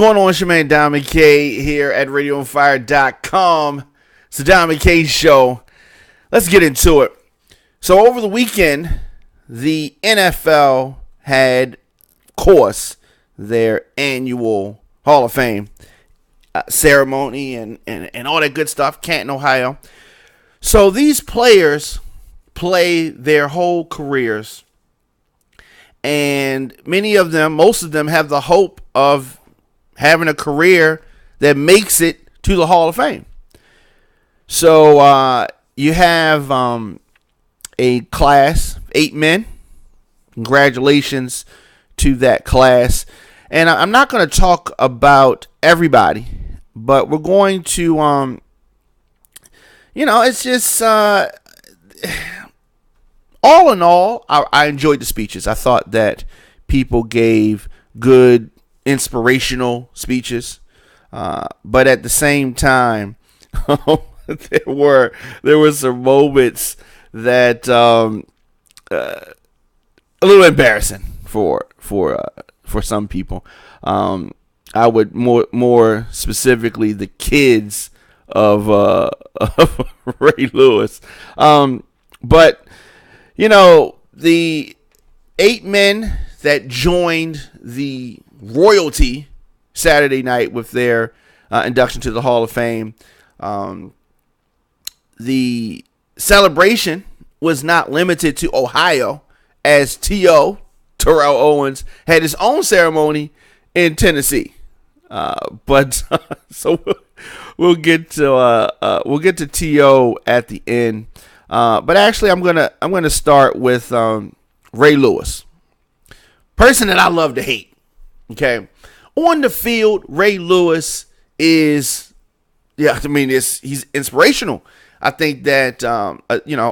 going on? It's your man Don McKay here at Radioonfire.com. It's the Don McKay Show. Let's get into it. So over the weekend, the NFL had, of course, their annual Hall of Fame ceremony and all that good stuff, Canton, Ohio. So these players play their whole careers, and many of them, most of them, have the hope of having a career that makes it to the Hall of Fame. So you have a class, 8 men. Congratulations to that class. And I'm not going to talk about everybody, but we're going to, it's just, all in all, I enjoyed the speeches. I thought that people gave good, inspirational speeches. But at the same time, there were some moments that a little embarrassing for some people. I would more specifically the kids of Ray Lewis. But the 8 men that joined the royalty Saturday night with their induction to the Hall of Fame, the celebration was not limited to Ohio, as T.O. Terrell Owens had his own ceremony in Tennessee. But we'll get to T.O. at the end. But actually, I'm gonna start with Ray Lewis, person that I love to hate. Okay, on the field, Ray Lewis is, he's inspirational. I think that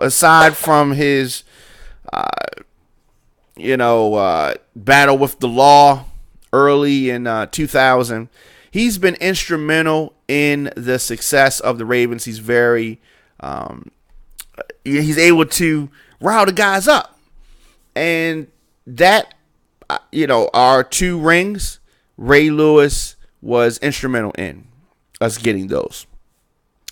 aside from his battle with the law early in 2000, he's been instrumental in the success of the Ravens. He's very he's able to rile the guys up, and that our 2 rings, Ray Lewis was instrumental in us getting those.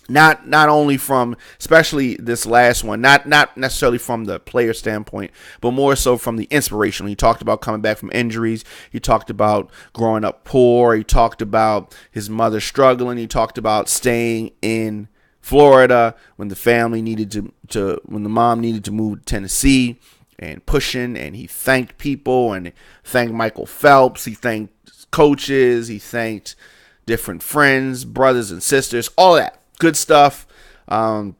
Not only from, especially this last one, not necessarily from the player standpoint, but more so from the inspirational. He talked about coming back from injuries. He talked about growing up poor. He talked about his mother struggling. He talked about staying in Florida when the family needed when the mom needed to move to Tennessee, and pushing. And he thanked people, and thanked Michael Phelps. He thanked coaches. He thanked different friends, brothers and sisters, all that good stuff. And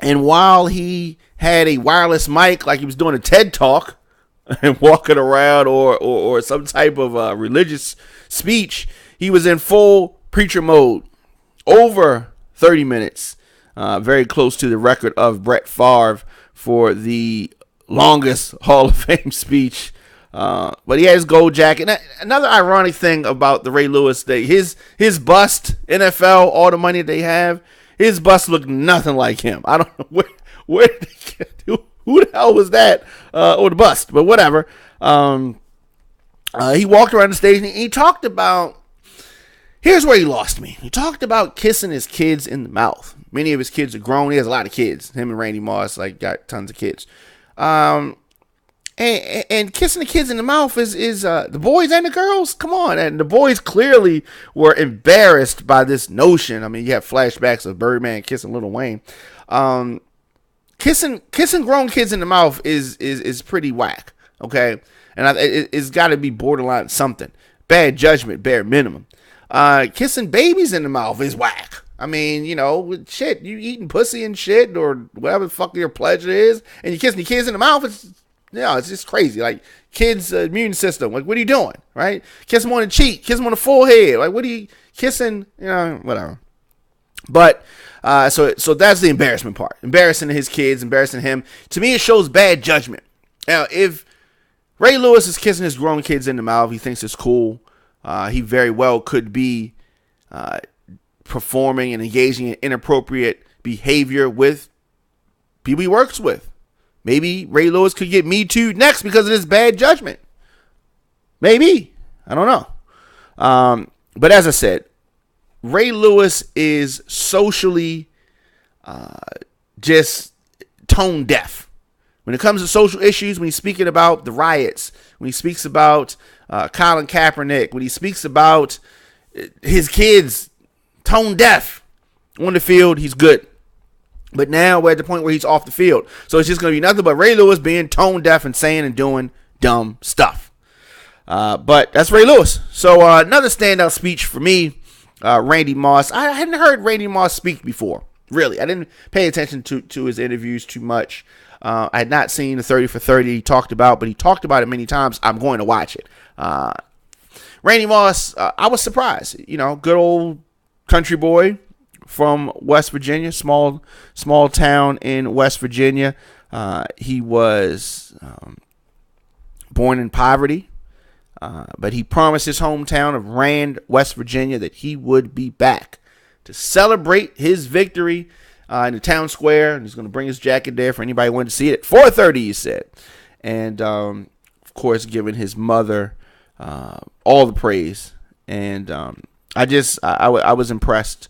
while he had a wireless mic, like he was doing a TED Talk and walking around or some type of religious speech, he was in full preacher mode. Over 30 minutes, very close to the record of Brett Favre for the longest Hall of Fame speech. But he had his gold jacket. Another ironic thing about the Ray Lewis day, his bust, NFL, all the money they have, his bust looked nothing like him. I don't know where did he get, who the hell was that, or the bust, but whatever. He walked around the stage and he talked about, here's where he lost me. He talked about kissing his kids in the mouth. Many of his kids are grown. He has a lot of kids. Him and Randy Moss got tons of kids. And kissing the kids in the mouth is the boys and the girls. Come on. And the boys clearly were embarrassed by this notion. I mean, you have flashbacks of Birdman kissing Lil Wayne. Kissing grown kids in the mouth is pretty whack. Okay. And it's got to be borderline something. Bad judgment, bare minimum. Kissing babies in the mouth is whack. I mean, shit, you eating pussy and shit or whatever the fuck your pleasure is, and you kissing the kids in the mouth, it's just crazy. Like, kids' immune system, like, what are you doing, right? Kiss them on the cheek, kiss them on the forehead, like, what are you kissing, whatever. But, so that's the embarrassment part. Embarrassing his kids, embarrassing him. To me, it shows bad judgment. Now, if Ray Lewis is kissing his grown kids in the mouth, he thinks it's cool, he very well could be performing and engaging in inappropriate behavior with people he works with. Maybe Ray Lewis could get Me Too next because of this bad judgment. Maybe. I don't know. But as I said, Ray Lewis is socially just tone deaf. When it comes to social issues, when he's speaking about the riots, when he speaks about Colin Kaepernick, when he speaks about his kids, tone deaf. On the field, he's good. But now we're at the point where he's off the field. So it's just going to be nothing but Ray Lewis being tone deaf and saying and doing dumb stuff. But that's Ray Lewis. So another standout speech for me, Randy Moss. I hadn't heard Randy Moss speak before. Really. I didn't pay attention to his interviews too much. I had not seen the 30 for 30 he talked about, but he talked about it many times. I'm going to watch it. Randy Moss, I was surprised. Good old country boy from West Virginia, small town in West Virginia. He was born in poverty, but he promised his hometown of Rand, West Virginia, that he would be back to celebrate his victory in the town square, and he's going to bring his jacket there for anybody who wanted to see it at 4:30, he said. And, of course, giving his mother all the praise. And I was impressed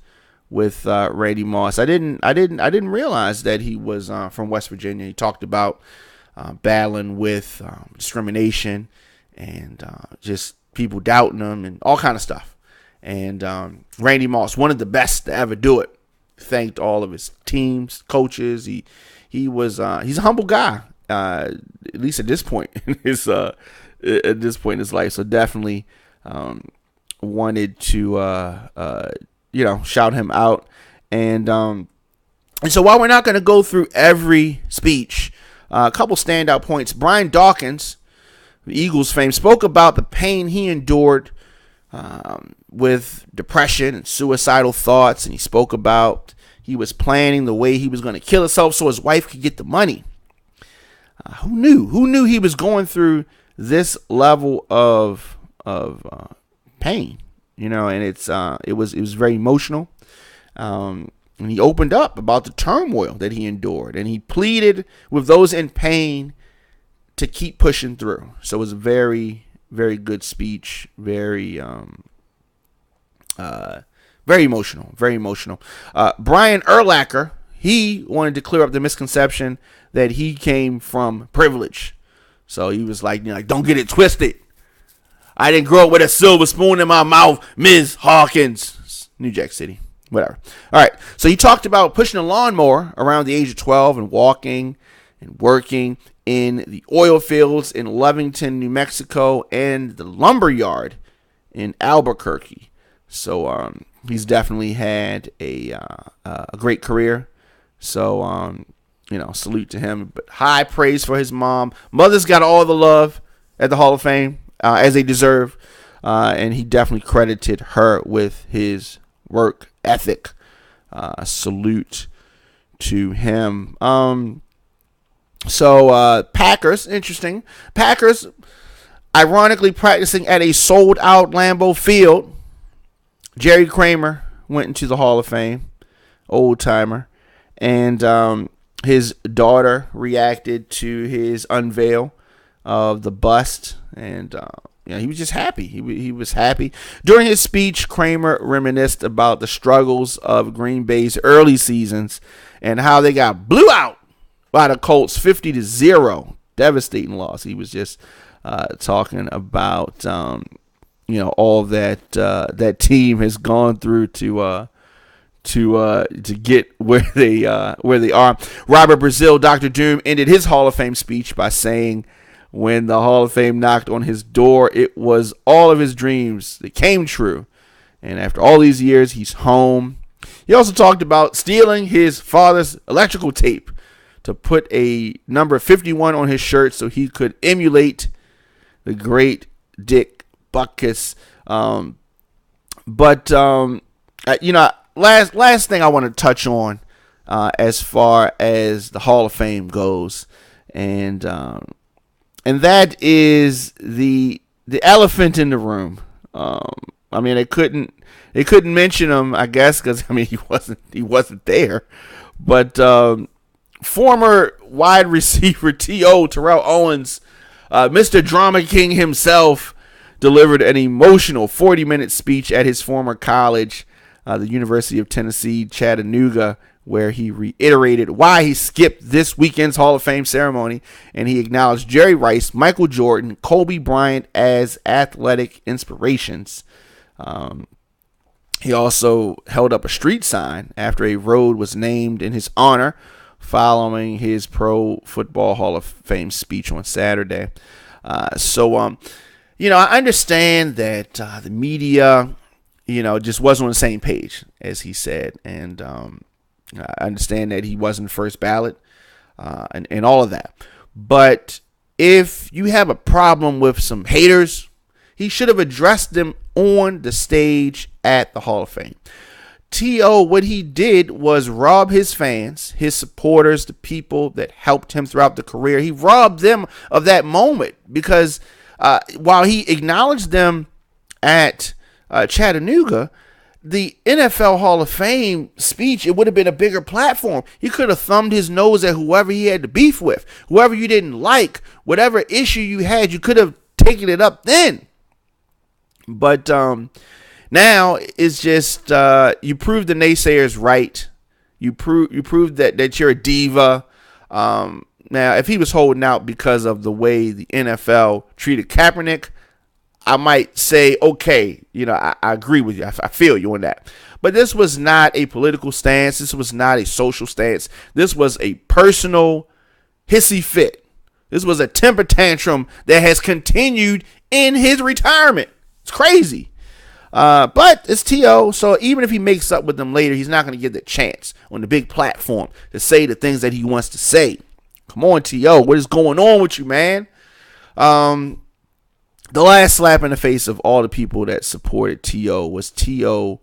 with Randy Moss. I didn't realize that he was from West Virginia. He talked about battling with discrimination and just people doubting him and all kind of stuff. And Randy Moss, one of the best to ever do it, thanked all of his teams, coaches. He's a humble guy, at least at this point in his life. So definitely wanted to shout him out. And so while we're not going to go through every speech, a couple standout points. Brian Dawkins, Eagles fame, spoke about the pain he endured with depression and suicidal thoughts, and he spoke about he was planning the way he was going to kill himself so his wife could get the money. Who knew he was going through this level of pain? And it was very emotional. And he opened up about the turmoil that he endured, and he pleaded with those in pain to keep pushing through. So it was a very, very good speech. Very emotional. Very emotional. Brian Urlacher, he wanted to clear up the misconception that he came from privilege. So he was like, don't get it twisted. I didn't grow up with a silver spoon in my mouth, Ms. Hawkins. New Jack City. Whatever. All right. So he talked about pushing a lawnmower around the age of 12 and walking and working in the oil fields in Lovington, New Mexico, and the lumber yard in Albuquerque. So he's definitely had a great career. So, salute to him. But high praise for his mom. Mother's got all the love at the Hall of Fame, as they deserve. And he definitely credited her with his work ethic. Salute to him. Packers, interesting. Packers, ironically practicing at a sold-out Lambeau Field. Jerry Kramer went into the Hall of Fame, old-timer. And his daughter reacted to his unveil of the bust. And he was just happy. He was happy. During his speech, Kramer reminisced about the struggles of Green Bay's early seasons and how they got blew out by the Colts 50-0. Devastating loss. He was just talking about all that that team has gone through to get where they are. Robert Brazil, Dr. Doom, ended his Hall of Fame speech by saying, when the Hall of Fame knocked on his door, it was all of his dreams that came true. And after all these years, he's home. He also talked about stealing his father's electrical tape to put a number 51 on his shirt so he could emulate the great Dick Butkus. Last thing I want to touch on as far as the Hall of Fame goes, and that is the elephant in the room. They couldn't mention him, I guess, because he wasn't there. But former wide receiver T.O. Terrell Owens, Mr. Drama King himself, delivered an emotional 40-minute speech at his former college, the University of Tennessee, Chattanooga, where he reiterated why he skipped this weekend's Hall of Fame ceremony, and he acknowledged Jerry Rice, Michael Jordan, Kobe Bryant as athletic inspirations. He also held up a street sign after a road was named in his honor following his Pro Football Hall of Fame speech on Saturday. I understand that the media, just wasn't on the same page, as he said. And I understand that he wasn't first ballot and all of that. But if you have a problem with some haters, he should have addressed them on the stage at the Hall of Fame. T.O., what he did was rob his fans, his supporters, the people that helped him throughout the career. He robbed them of that moment because while he acknowledged them at Chattanooga, the NFL Hall of Fame speech, it would have been a bigger platform. He could have thumbed his nose at whoever he had to beef with, whoever you didn't like, whatever issue you had, you could have taken it up then. But now it's just you proved the naysayers right. You proved that you're a diva. Now, if he was holding out because of the way the NFL treated Kaepernick, I might say, okay, I agree with you. I feel you on that. But this was not a political stance. This was not a social stance. This was a personal hissy fit. This was a temper tantrum that has continued in his retirement. It's crazy. But it's T.O., so even if he makes up with them later, he's not going to get the chance on the big platform to say the things that he wants to say. Come on, T.O., what is going on with you, man? The last slap in the face of all the people that supported T.O. was T.O.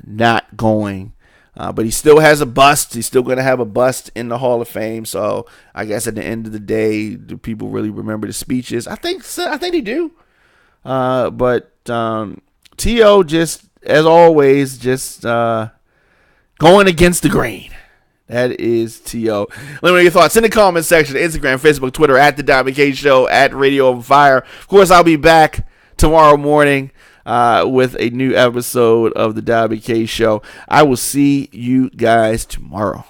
Not going. But he still has a bust. He's still going to have a bust in the Hall of Fame. So I guess at the end of the day, do people really remember the speeches? I think they do. But T.O. just, as always, just going against the grain. That is T.O. Let me know your thoughts in the comment section. Instagram, Facebook, Twitter, at The Diamond K Show, at Radioonfire. Of course, I'll be back tomorrow morning with a new episode of The Diamond K Show. I will see you guys tomorrow.